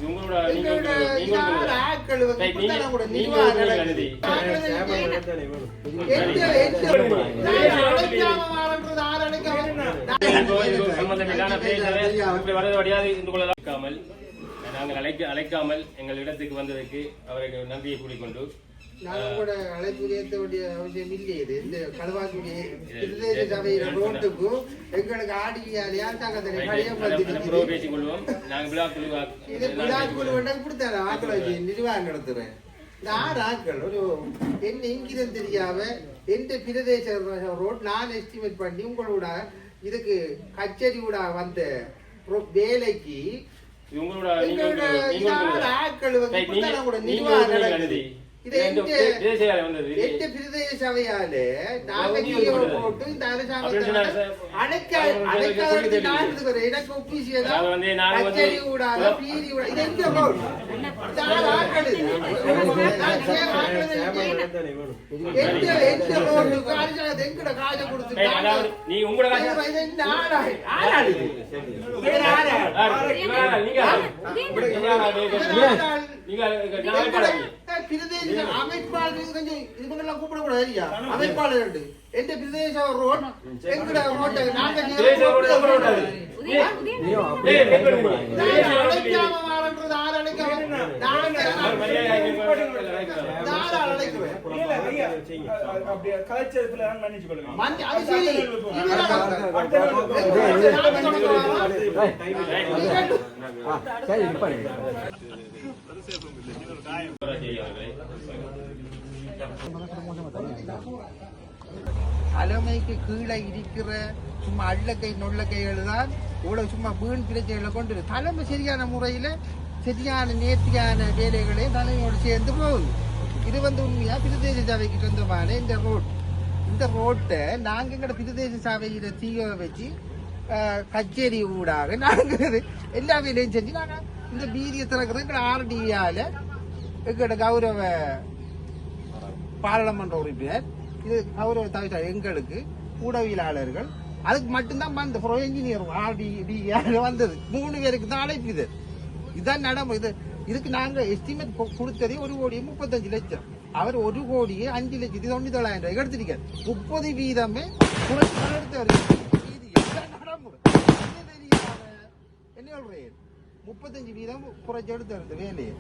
நாங்கள் அழைக்காமல் எங்கள் இடத்துக்கு வந்ததற்கு அவருக்கு நன்றியை கூறிக்கொண்டு நாங்கள் கூட அழைப்பு ஏற்ற வேண்டிய அவசியம் இல்லையே. இந்த களுவாக்குடி பிரதேச சபையில ரோட்டுக்கும் எங்களுக்கு ஆடியாலையா பேசிக்கொள்வோம். நாங்கள் விழாக்குழு கொடுத்தாரு ஆக்களை வச்சு நிர்வாகம் நடத்துறேன். இந்த 6 ஆக்கள் ஒரு என்ன எங்கிருந்து தெரியாம எந்த பிரதேச ரோட் நான் எஸ்டிமேட் பண்ணி உங்களோட இதுக்கு கச்சேரி கூட வந்த வேலைக்கு ஆக்கள் கூட நிர்வாகம் பிரதேச சபையால நாங்க போட்டு இந்த அரசாங்கத்தை எனக்கு ஒப்பிசியதான் ஊடாக பீதி இது எங்க எங்கட காசை கொடுத்து அமைப்பாளர் கொஞ்சம் இவங்கெல்லாம் கூப்பிடக்கூடாது இல்லையா? அமைப்பாளர் எந்த பிரதேச ரோட் எங்கட ரோட்டை நாங்க தலைமைக்கு கீழே இருக்கிற சும்மா அள்ளக்கை நொல்லக்கைகள் தான் இவ்வளவு சும்மா வீண் பிரச்சனைகளை கொண்டு தலைமை சரியான முறையில சரியான நேர்த்தியான வேலைகளே தலைமையோடு சேர்ந்து போகுது. இது உண்மையா பிரதேச சபைக்கு சொந்தமான இந்த ரோட்டை நாங்க எங்கட பிரதேச சபையில தீய வச்சு கச்சேரி ஊடாக நாங்க எல்லா வேலையும் செஞ்சு நாங்க இந்த வீதியை திறக்கிறது எங்கட ஆர்டிஆல எங்கட கௌரவ பாராளுமன்ற உறுப்பினர் இது கௌரவ தவிர எங்களுக்கு ஊடகவியலாளர்கள் அதுக்கு மட்டும்தான் வந்த இன்ஜினியர் ஆர்டிஆல வந்தது 3 பேருக்கு தான் அழைப்பு. இதுதான் நடைமுறை. இதுக்கு நாங்க எஸ்டிமேட் கொடுத்ததே 1,35,00,000. அவர் 1,05,97,000 எடுத்திருக்காரு. 30% எடுத்தவர். என்ன சொல்றேன் 35% குறைச்சு எடுத்து வேலையை